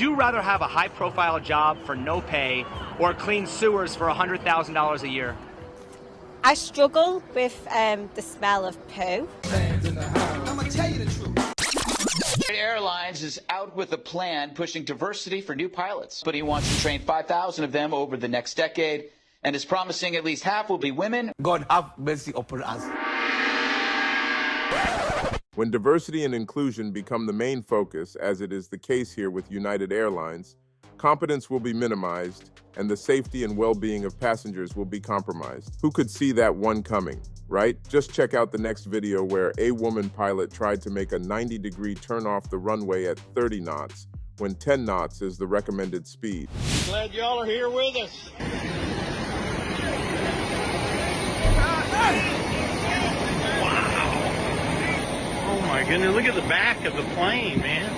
you rather have a high-profile job for no pay or clean sewers for $100,000 a year? I struggle with the smell of poo. I'm gonna tell you the truth. United Airlines is out with a plan pushing diversity for new pilots, but he wants to train 5,000 of them over the next decade and is promising at least half will be women. God have mercy upon us. When diversity and inclusion become the main focus, as it is the case here with United Airlines, competence will be minimized and the safety and well-being of passengers will be compromised. Who could see that one coming, right? Just check out the next video where a woman pilot tried to make a 90-degree turn off the runway at 30 knots, when 10 knots is the recommended speed. Glad y'all are here with us. Oh my goodness, look at the back of the plane, man.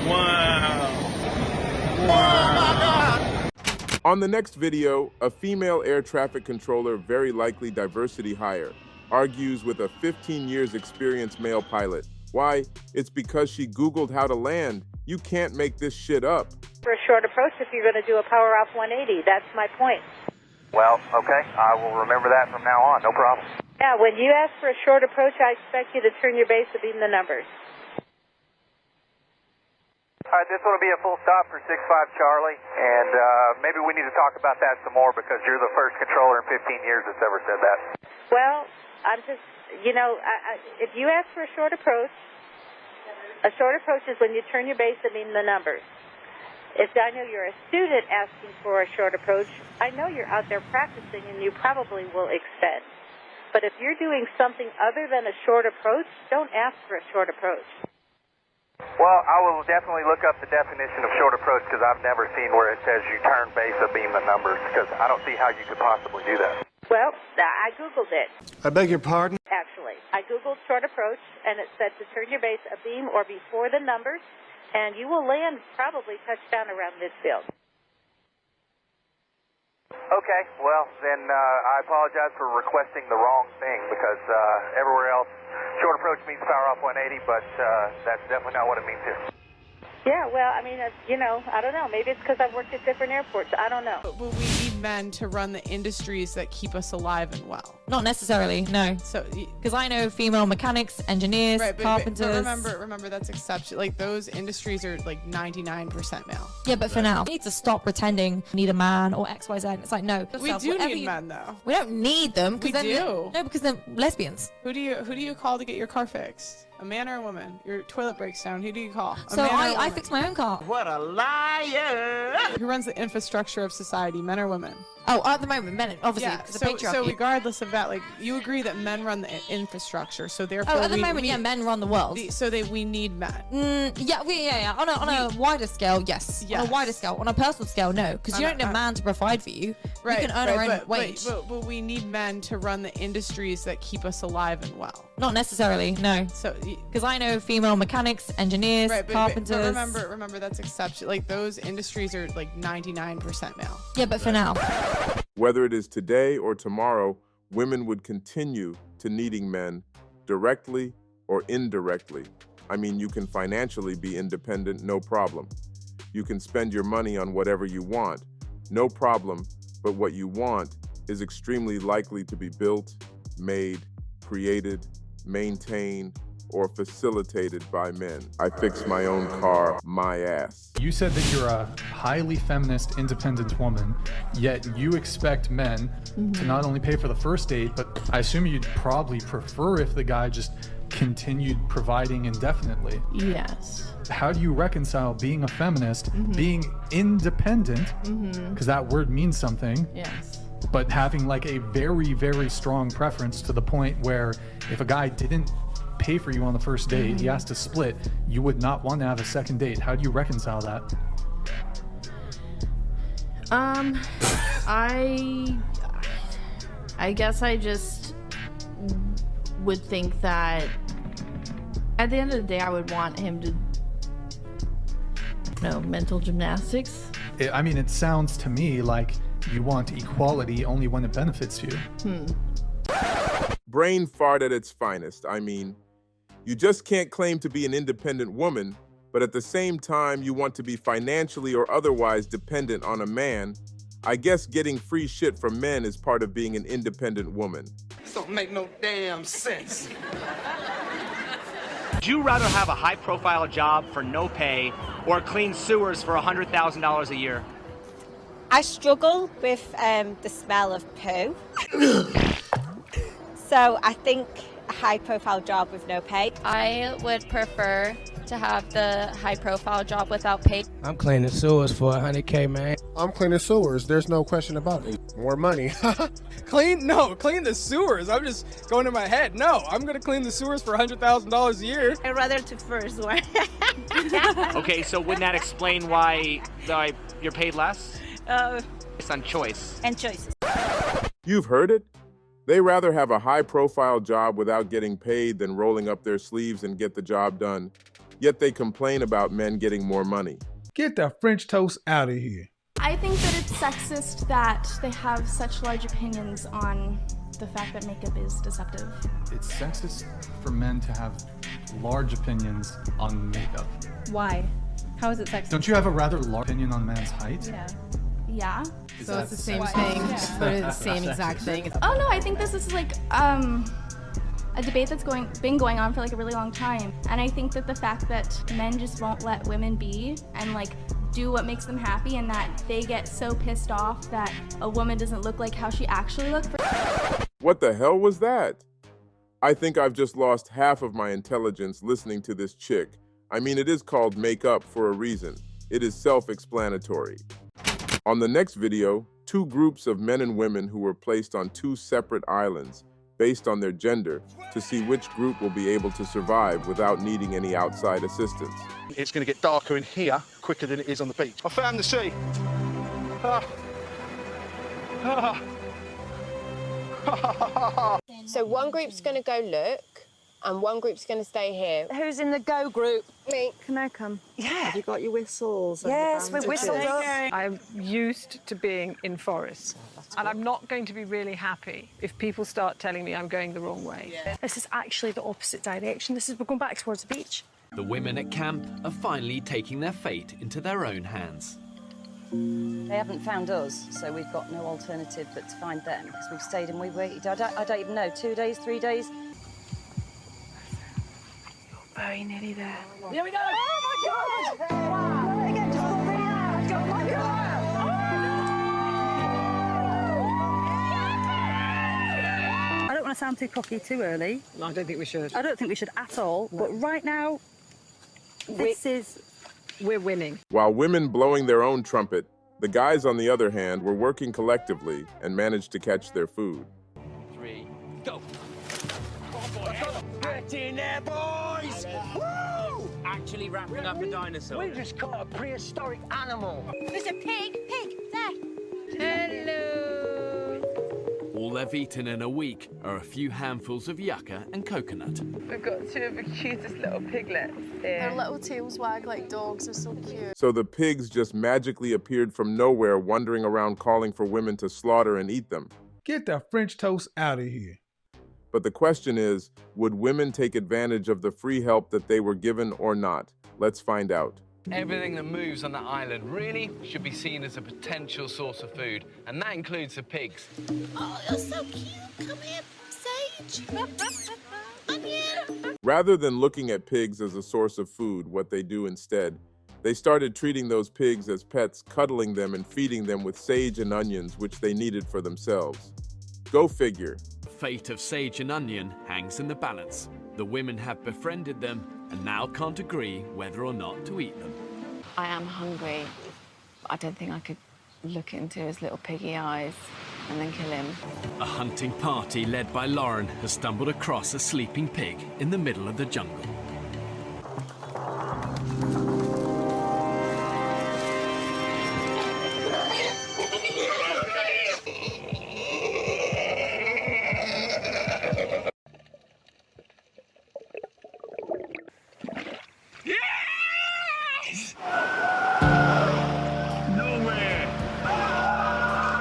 Wow. Wow. On the next video, a female air traffic controller, very likely diversity hire, argues with a 15 years experienced male pilot. Why? It's because she Googled how to land. You can't make this shit up. For a short approach, if you're going to do a power off 180, that's my point. Well, okay, I will remember that from now on, no problem. Yeah, when you ask for a short approach, I expect you to turn your base and beam the numbers. All right, this one will be a full stop for 6-5 Charlie, and maybe we need to talk about that some more because you're the first controller in 15 years that's ever said that. Well, I'm just, if you ask for a short approach is when you turn your base and beam the numbers. If I know you're a student asking for a short approach, I know you're out there practicing and you probably will extend. But if you're doing something other than a short approach, don't ask for a short approach. Well, I will definitely look up the definition of short approach because I've never seen where it says you turn base and beam the numbers because I don't see how you could possibly do that. Well, I Googled it. I beg your pardon? Actually, I Googled short approach and it said to turn your base abeam or before the numbers, and you will land probably touchdown around midfield. Okay, well, then I apologize for requesting the wrong thing because everywhere else, short approach means power off 180, but that's definitely not what it means here. Yeah, well, I mean, I don't know. Maybe it's because I've worked at different airports. I don't know. But we need men to run the industries that keep us alive and well. Not necessarily, no. So, because I know female mechanics, engineers, carpenters. But remember that's exception. Like those industries are like 99% male. Yeah, but for now, we need to stop pretending we need a man or X, Y, Z. It's like no. We do need men though. We don't need them. We do. No, because they're lesbians. Who do you call to get your car fixed? A man or a woman? Your toilet breaks down. Who do you call? So I fix my own car. What a liar! Who runs the infrastructure of society? Men or women? Oh, at the moment, men, obviously. Yeah. The So regardless of that, like you agree that men run the infrastructure. So therefore, at the moment, men run the world. We need men. Yeah. On a wider scale, yes. On a wider scale, on a personal scale, no, because you don't need a man to provide for you. Right. You can earn our own wage. But we need men to run the industries that keep us alive and well. Not necessarily, no. So, because I know female mechanics, engineers, carpenters. But remember that's exception. Like those industries are like 99% male. Yeah, but for now. Whether it is today or tomorrow, women would continue to needing men directly or indirectly. I mean, you can financially be independent, no problem. You can spend your money on whatever you want, no problem, but what you want is extremely likely to be built, made, created, maintained, or facilitated by men. I fix my own car, my ass. You said that you're a highly feminist, independent woman, yet you expect men to not only pay for the first date, but I assume you'd probably prefer if the guy just continued providing indefinitely. Yes. How do you reconcile being a feminist, being independent, because that word means something, yes, but having like a very, very strong preference to the point where if a guy didn't pay for you on the first date, he has to split, you would not want to have a second date. How do you reconcile that? I guess I just would think that at the end of the day I would want him to mental gymnastics. I mean, it sounds to me like you want equality only when it benefits you. Brain fart at its finest. I mean, you just can't claim to be an independent woman but at the same time you want to be financially or otherwise dependent on a man, I guess getting free shit from men is part of being an independent woman. This don't make no damn sense. Would you rather have a high-profile job for no pay or clean sewers for $100,000 a year? I struggle with the smell of poo. So I think a high-profile job with no pay. I would prefer to have the high-profile job without pay. I'm cleaning sewers for $100K, man. I'm cleaning sewers. There's no question about it. More money. Clean the sewers. I'm just going in my head. No, I'm going to clean the sewers for $100,000 a year. I'd rather the first one. Okay, so wouldn't that explain why you're paid less? It's on choice. And choices. You've heard it. They rather have a high-profile job without getting paid than rolling up their sleeves and get the job done. Yet they complain about men getting more money. Get the French toast out of here. I think that it's sexist that they have such large opinions on the fact that makeup is deceptive. It's sexist for men to have large opinions on makeup. Why? How is it sexist? Don't you have a rather large opinion on men's height? Yeah. Yeah. So it's the same thing, just put it the same exact thing. Oh no, I think this is like a debate that's been going on for like a really long time. And I think that the fact that men just won't let women be and like do what makes them happy, and that they get so pissed off that a woman doesn't look like how she actually looks. What the hell was that? I think I've just lost half of my intelligence listening to this chick. I mean, it is called makeup for a reason. It is self-explanatory. On the next video, two groups of men and women who were placed on two separate islands based on their gender to see which group will be able to survive without needing any outside assistance. It's going to get darker in here quicker than it is on the beach. I found the sea. So one group's going to go look, and one group's going to stay here. Who's in the go group? Me. Can I come? Yeah. Have you got your whistles? Yes, we're whistled up. I'm used to being in forests, and I'm not going to be really happy if people start telling me I'm going the wrong way. Yeah. This is actually the opposite direction. We're going back towards the beach. The women at camp are finally taking their fate into their own hands. They haven't found us, so we've got no alternative but to find them, because we've stayed and we've waited. I don't even know, 2 days, 3 days. Very nearly there. Here we go! Oh my God! Wow! Again, just pull me out! Oh my God! I don't want to sound too cocky too early. No, I don't think we should. I don't think we should at all. No. But right now, we're winning. While women blowing their own trumpet, the guys, on the other hand, were working collectively and managed to catch their food. 3, go! Get in there, boys! Woo! Actually wrapping up a dinosaur. We just caught a prehistoric animal. There's a pig! Pig! There! Hello! All they've eaten in a week are a few handfuls of yucca and coconut. We've got two of the cutest little piglets here. Their little tails wag like dogs. They're so cute. So the pigs just magically appeared from nowhere, wandering around calling for women to slaughter and eat them. Get the French toast out of here. But the question is, would women take advantage of the free help that they were given or not? Let's find out. Everything that moves on that island really should be seen as a potential source of food, and that includes the pigs. Oh, you're so cute. Come here, Sage. I'm here. Rather than looking at pigs as a source of food, what they do instead, they started treating those pigs as pets, cuddling them and feeding them with sage and onions, which they needed for themselves. Go figure. The fate of Sage and Onion hangs in the balance. The women have befriended them and now can't agree whether or not to eat them. I am hungry. I don't think I could look into his little piggy eyes and then kill him. A hunting party led by Lauren has stumbled across a sleeping pig in the middle of the jungle.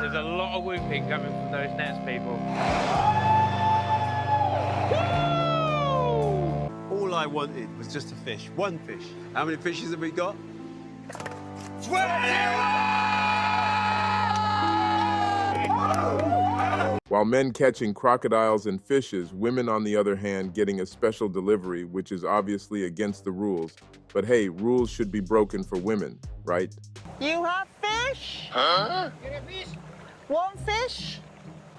There's a lot of whooping coming from those nets, people. All All I wanted was just a fish. One fish. How many fishes have we got? 20! While men catching crocodiles and fishes, women on the other hand getting a special delivery, which is obviously against the rules. But hey, rules should be broken for women, right? You have fish? Huh? One fish?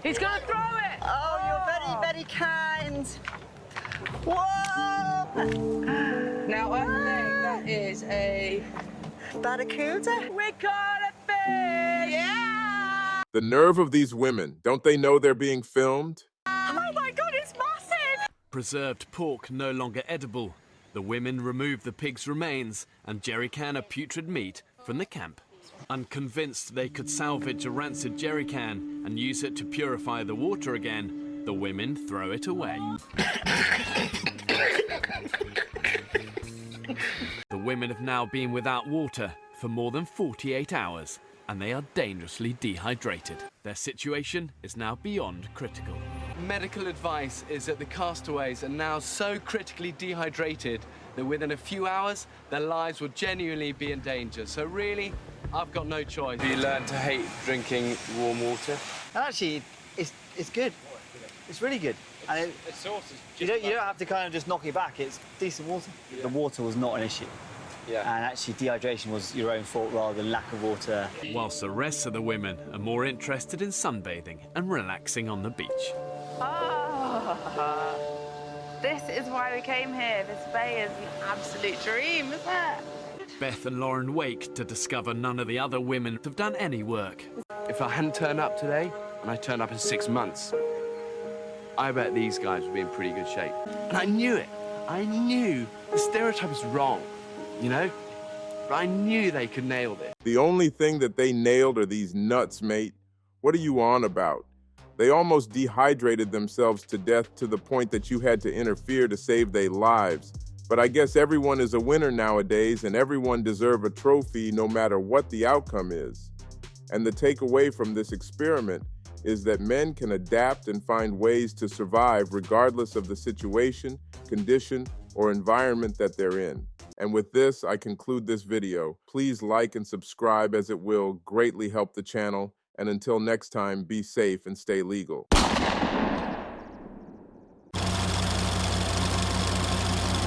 He's gonna throw it! Oh, you're very, very kind. Whoa! Now I think that is a barracuda. We caught a fish! Yeah! The nerve of these women. Don't they know they're being filmed? Oh my God, it's massive! Preserved pork no longer edible. The women remove the pig's remains and jerrycan of putrid meat from the camp. Unconvinced they could salvage a rancid jerrycan and use it to purify the water again, the women throw it away. The women have now been without water for more than 48 hours, and they are dangerously dehydrated. Their situation is now beyond critical. Medical advice is that the castaways are now so critically dehydrated that within a few hours, their lives will genuinely be in danger. So really, I've got no choice. You learn to hate drinking warm water? Actually, it's good. It's really good. And you don't have to kind of just knock it back. It's decent water. The water was not an issue. Yeah. And actually, dehydration was your own fault rather than lack of water. Whilst the rest of the women are more interested in sunbathing and relaxing on the beach. Oh, this is why we came here. This bay is an absolute dream, isn't it? Beth and Lauren wake to discover none of the other women have done any work. If I hadn't turned up today, and I turned up in 6 months, I bet these guys would be in pretty good shape. And I knew it. I knew the stereotype was wrong, you know? But I knew they could nail this. The only thing that they nailed are these nuts, mate. What are you on about? They almost dehydrated themselves to death to the point that you had to interfere to save their lives. But I guess everyone is a winner nowadays, and everyone deserves a trophy no matter what the outcome is. And the takeaway from this experiment is that men can adapt and find ways to survive regardless of the situation, condition, or environment that they're in. And with this, I conclude this video. Please like and subscribe, as it will greatly help the channel. And until next time, be safe and stay legal.